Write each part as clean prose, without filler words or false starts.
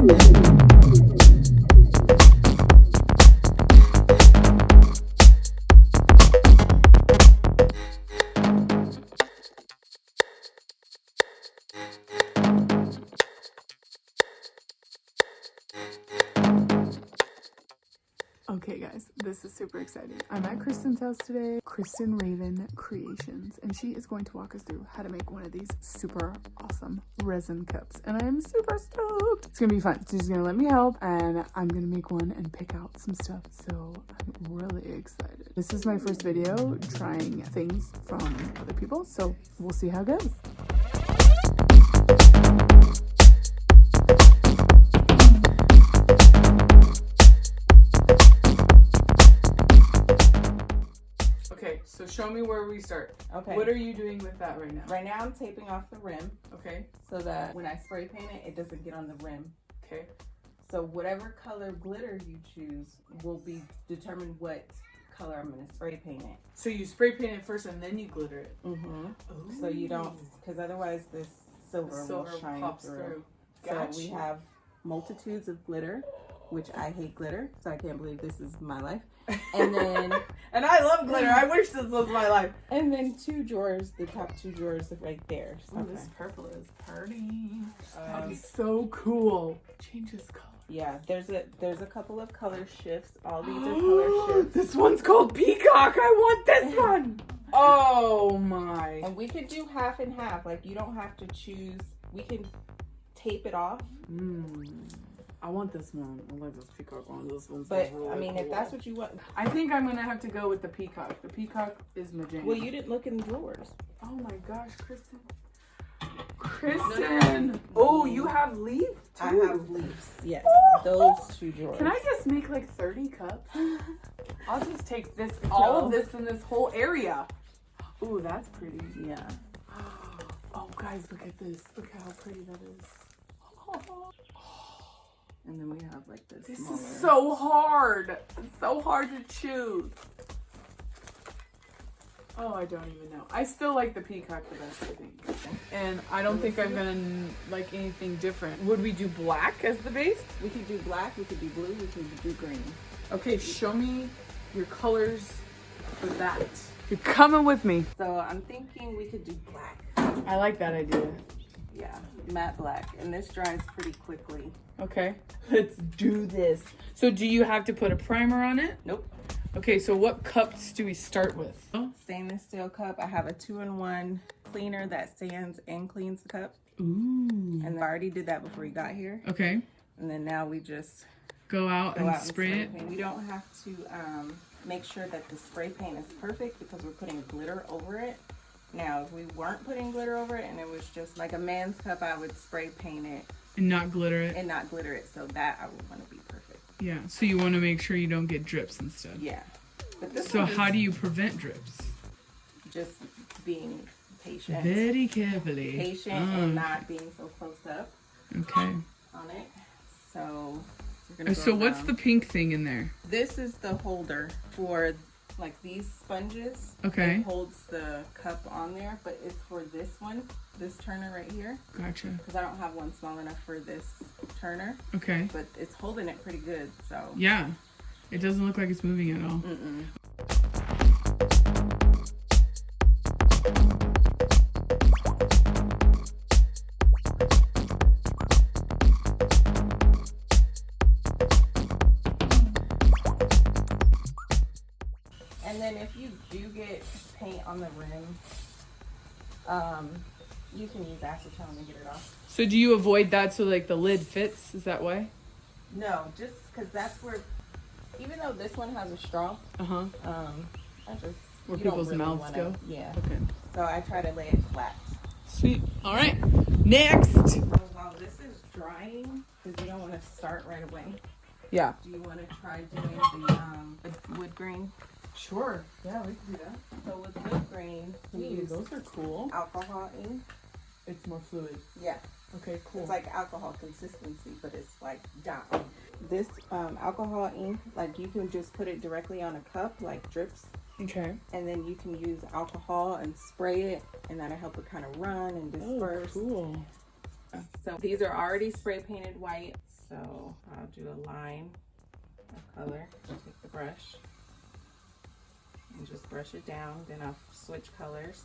Okay guys, this is super exciting. I'm at Kristen's house today, Kristen Raven Creations, and she is going to walk us through how to make one of these super awesome resin cups. And I'm super stoked. It's gonna be fun. She's gonna let me help and I'm gonna make one and pick out some stuff. So I'm really excited. This is my first video trying things from other people, so we'll see how it goes. So show me where we start. Okay. What are you doing with that right now? Right now I'm taping off the rim. Okay. So that when I spray paint it, it doesn't get on the rim. Okay. So whatever color glitter you choose will be determine what color I'm going to spray paint it. So you spray paint it first and then you glitter it? Mm-hmm. So you don't, because otherwise this silver will shine pops through. Gotcha. So we have multitudes of glitter, which I hate glitter, so I can't believe this is my life. And then and I love glitter. I wish this was my life. And then two drawers, the top two drawers right there. Oh, this purple is pretty. That is so cool. Changes color. Yeah, there's a couple of color shifts. All these are color shifts. This one's called Peacock. I want this one. Oh my. And we could do half and half. Like you don't have to choose. We can tape it off. I want this one. I like this peacock one. This one's but really I mean, cool. if that's what you want, I think I'm gonna have to go with the peacock. The peacock is magenta. Well, you didn't look in the drawers. Oh my gosh, Kristen! Kristen! Oh, you have leaf too? I have leaves. Yes, those two drawers. Can I just make like 30 cups? I'll just take this, all of this in this whole area. Ooh, that's pretty. Yeah. Oh, guys, look at this. Look how pretty that is. And then we have like this. This smaller. is so hard. It's so hard to choose. Oh, I don't even know. I still like the peacock the best, I think. And I don't think I'm gonna like anything different. Would we do black as the base? We could do black, we could do blue, we could do green. Okay, show me your colors for that. You're coming with me. So I'm thinking we could do black. I like that idea. Yeah, matte black. And this dries pretty quickly. Okay, let's do this. So do you have to put a primer on it? Nope. Okay, so what cups do we start with? Stainless steel cup. I have a 2-in-1 cleaner that sands and cleans the cup. Ooh. And I already did that before you got here. Okay. And then now we just go out and spray it. Paint. We don't have to make sure that the spray paint is perfect because we're putting glitter over it. Now, if we weren't putting glitter over it and it was just like a man's cup, I would spray paint it. And not glitter it? And not glitter it. So that I would want to be perfect. Yeah, so you want to make sure you don't get drips and stuff. Yeah. But this so how do you prevent drips? Just being patient. Very carefully. Patient and not being so close up. Okay. On it. So we're gonna go so what's the pink thing in there? This is the holder for like these sponges. Okay. It holds the cup on there, but it's for this one, this turner right here. Gotcha. Because I don't have one small enough for this turner. Okay. But it's holding it pretty good, so. Yeah. It doesn't look like it's moving at all. Mm-mm. And then if you do get paint on the rim, you can use acetone to get it off. So do you avoid that so like the lid fits? Is that why? No, just because that's where, even though this one has a straw, I just where people's mouths go. Yeah. Okay. So I try to lay it flat. Sweet. All right. Next. While this is drying, because you don't want to start right away. Yeah. Do you want to try doing the wood grain? Sure. Yeah, we can do that. So with wood grain, we use those are cool. alcohol ink. It's more fluid. Yeah. Okay, cool. It's like alcohol consistency, but it's like down. This alcohol ink, like you can just put it directly on a cup, like drips. Okay. And then you can use alcohol and spray it, and that'll help it kind of run and disperse. Oh, cool. So these are already spray painted white. So I'll do a line of color. Take the brush and just brush it down. Then I'll switch colors.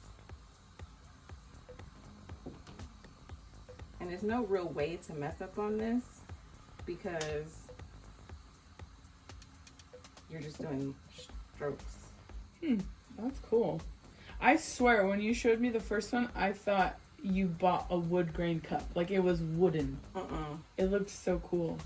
And there's no real way to mess up on this because you're just doing strokes. That's cool. I swear, when you showed me the first one, I thought you bought a wood grain cup. Like it was wooden. It looked so cool.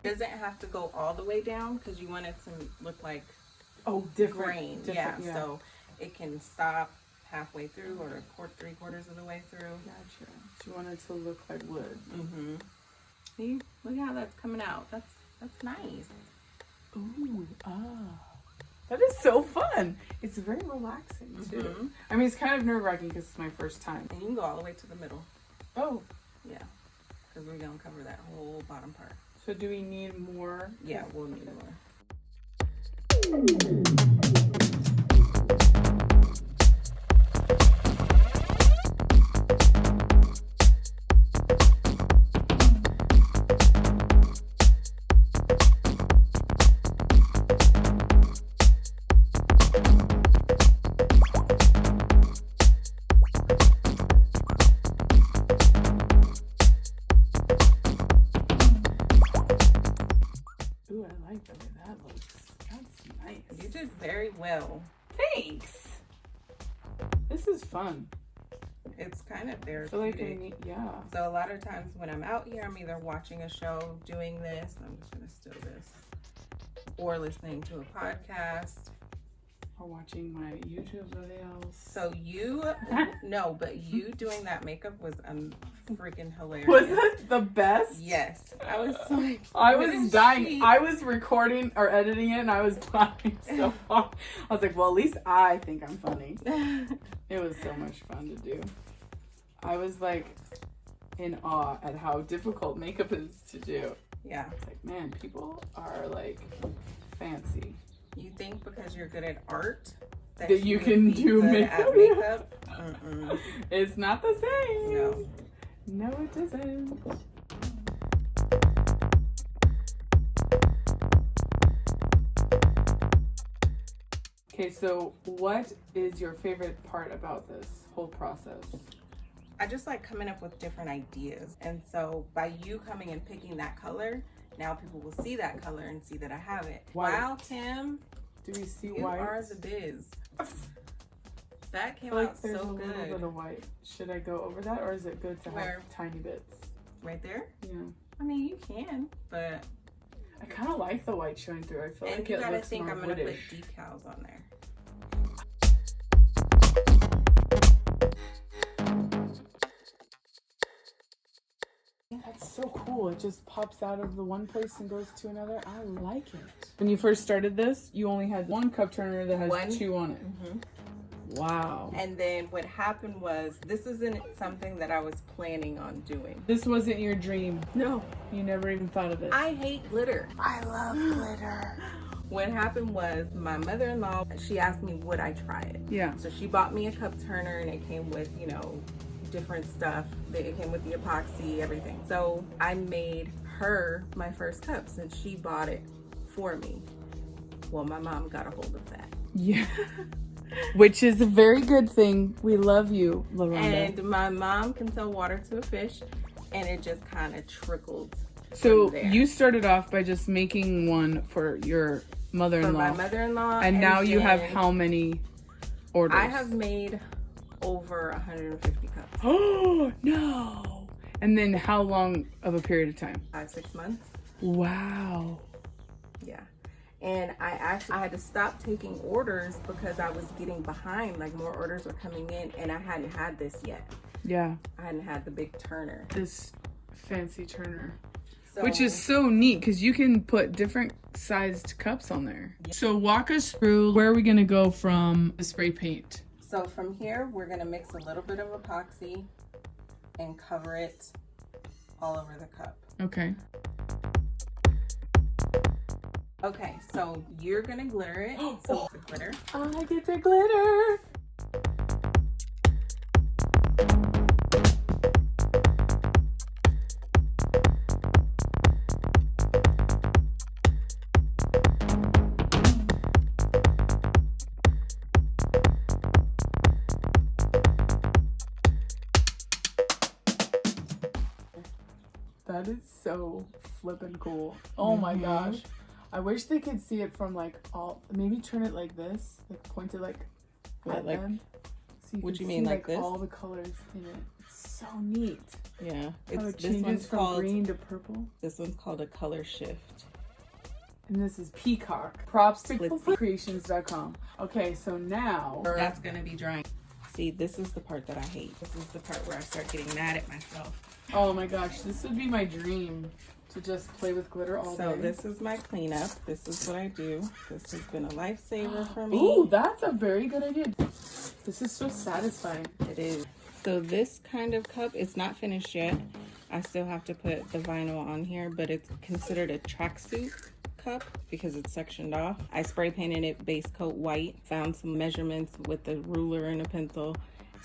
Doesn't have to go all the way down because you want it to look like different grain. Yeah, so it can stop halfway through or 3/4 of the way through. Gotcha. So you want it to look like wood. See, look how that's coming out. That's nice. Ooh, that is so fun. It's very relaxing too. I mean, it's kind of nerve-wracking because it's my first time. And you can go all the way to the middle. Oh, yeah, because we're gonna cover that whole bottom part. So do we need more? Yeah, we'll need more. Ooh, I like the way that looks. That's nice. You did very well. Thanks. This is fun. It's kind of I feel like therapeutic. yeah. So a lot of times when I'm out here, I'm either watching a show, doing this, I'm just gonna still this, or listening to a podcast. Or watching my YouTube videos. So you, no, but you doing that makeup was freaking hilarious. Was it the best? Yes. I was like, I what was is dying. she- I was recording or editing it and I was laughing so hard. I was like, well, at least I think I'm funny. It was so much fun to do. I was like in awe at how difficult makeup is to do. Yeah. It's like, man, people are like fancy. You think because you're good at art That you you would can be do good makeup? at makeup? Mm-mm. It's not the same. No. No, it isn't. Okay, so what is your favorite part about this whole process? I just like coming up with different ideas. And so by you coming and picking that color, now people will see that color and see that I have it. White. Wow, Kim, Do we see you white? are the biz. That I came feel like out there's so a little bit good. of white. Should I go over that or is it good to Where? have tiny bits? Right there? Yeah. I mean, you can, but I kind of like the white showing through. I feel and like you it gotta looks think more I'm gonna woodish. put decals on there. That's so cool. It just pops out of the one place and goes to another. I like it. When you first started this, you only had one cup turner that has One. two on it. Wow. And then what happened was, this isn't something that I was planning on doing. This wasn't your dream. No. You never even thought of it. I hate glitter. I love glitter. What happened was my mother-in-law, she asked me would I try it. Yeah. So she bought me a cup turner and it came with, you know, different stuff. It came with the epoxy, everything. So I made her my first cups and she bought it for me. Well, my mom got a hold of that. Yeah. Which is a very good thing. We love you, LaRonda. And my mom can sell water to a fish and it just kind of trickled. So from there. you started off by just making one for your For mother-in-law. my mother-in-law. And now you have then how many orders? I have made over 150 cups. Oh, no. And then how long of a period of time? 5-6 months. Wow. Yeah. And I had to stop taking orders because I was getting behind. Like more orders were coming in and I hadn't had this yet. Yeah. I hadn't had the big turner. This fancy turner. So, Which is so neat because you can put different sized cups on there. So walk us through where are we going to go from the spray paint? So from here, we're gonna mix a little bit of epoxy and cover it all over the cup. Okay. Okay, so you're gonna glitter it. So the glitter. I get the glitter. That is so flippin' cool. Oh my gosh. I wish they could see it from like all, maybe turn it like this, like point it like at like, them. So what can you mean, see, like this? all the colors in it. It's so neat. Yeah. How it This changes one's from called green to purple. This one's called a color shift. And this is Peacock. Props to Glitzy. creations.com. Okay, so now That's gonna be drying. See, this is the part that I hate. This is the part where I start getting mad at myself. oh my gosh, this would be my dream to just play with glitter all So day. this is my cleanup. This is what I do. This has been a lifesaver for me. Ooh, that's a very good idea. This is so satisfying. It is. So this kind of cup, it's not finished yet. I still have to put the vinyl on here, but it's considered a tracksuit cup because it's sectioned off. I spray painted it base coat white, found some measurements with a ruler and a pencil,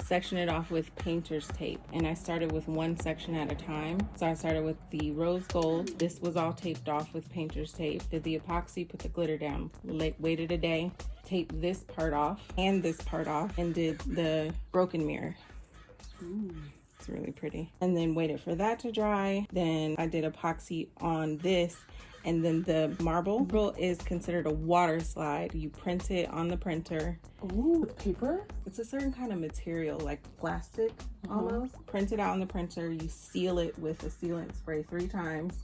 sectioned it off with painter's tape, and I started with one section at a time. So I started with the rose gold. This was all taped off with painter's tape. Did the epoxy, put the glitter down, waited a day, taped this part off and this part off, and did the broken mirror. Ooh. It's really pretty. And then waited for that to dry. Then I did epoxy on this. And then the marble is considered a water slide. You print it on the printer. Ooh, with paper? It's a certain kind of material, like plastic almost. Print it out on the printer. You seal it with a sealant spray 3 times.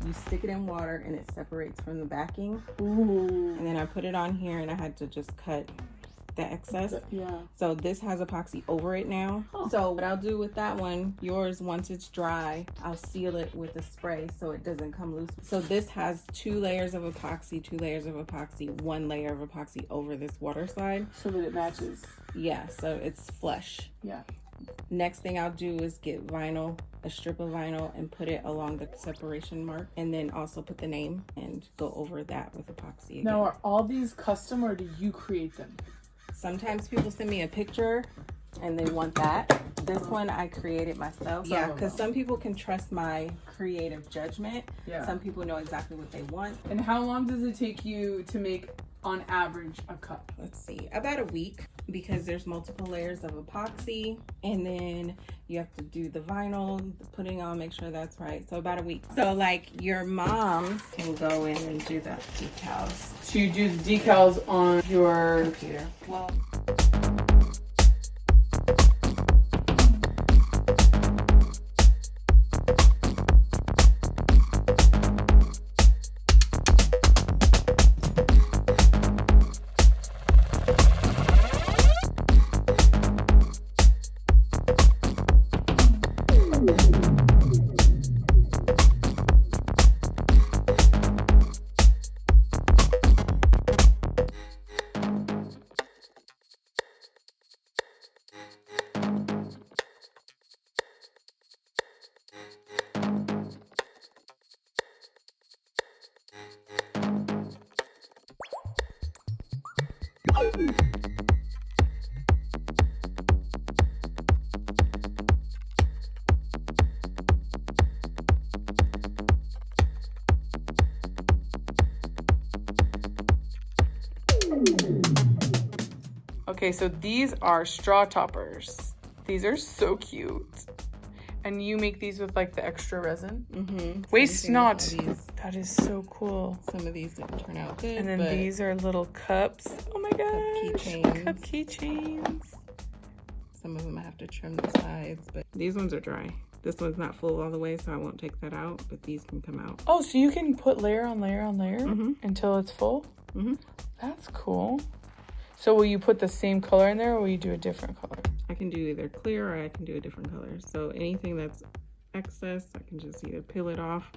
You stick it in water and it separates from the backing. Ooh. And then I put it on here and I had to just cut the excess. Yeah. So this has epoxy over it now. So what I'll do with that one, yours, once it's dry, I'll seal it with a spray so it doesn't come loose. So this has 2 layers of epoxy, 2 layers of epoxy, 1 layer of epoxy over this water slide. So that it matches. Yeah, so it's flush. Yeah. Next thing I'll do is get vinyl, a strip of vinyl, and put it along the separation mark, and then also put the name and go over that with epoxy again. Now, are all these custom or do you create them? Sometimes people send me a picture and they want that. This one I created myself. Yeah, because some people can trust my creative judgment. Yeah. Some people know exactly what they want. And how long does it take you to make, on average, a cup? Let's see, about a week, because there's multiple layers of epoxy, and then you have to do the vinyl, the putting on, make sure that's right. So about a week. So like your mom can go in and do the decals. So you do the decals on your Computer. Well, Okay, so these are straw toppers. These are so cute. And you make these with like the extra resin? mm-hmm. Waste not. That is so cool. Some of these didn't turn out good. And then but these are little cups. Oh my gosh. keychains. Cup keychains. Some of them I have to trim the sides, but these ones are dry. This one's not full all the way, so I won't take that out, but these can come out. Oh, so you can put layer on layer on layer until it's full? Mm-hmm. That's cool. So will you put the same color in there or will you do a different color? I can do either clear or I can do a different color. So anything that's excess, I can just either peel it off,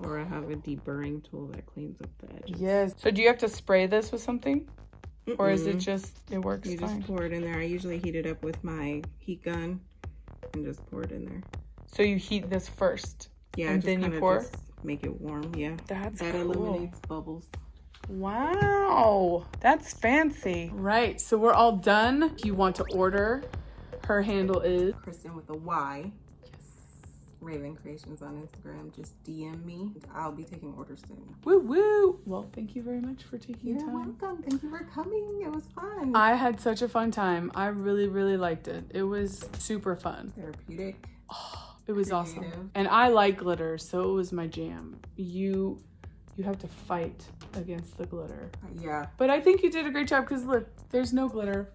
or I have a deburring tool that cleans up the edges. Yes. So do you have to spray this with something? Or is it just, it works You fine? just pour it in there. I usually heat it up with my heat gun and just pour it in there. So you heat this first? Yeah, and then you pour? Just make it warm, yeah. That cool. Eliminates bubbles. Wow, that's fancy. Right, so we're all done. If you want to order, her handle is Kristen with a Y. Raven Creations on Instagram. Just DM me. I'll be taking orders soon. woo woo. Well, thank you very much for taking You're time. welcome. Thank you for coming. It was fun. I had such a fun time. I really, really liked it. It was super fun. Therapeutic. Oh, it was awesome. Creative. And I like glitter, so it was my jam. You have to fight against the glitter. Yeah. But I think you did a great job because look, there's no glitter.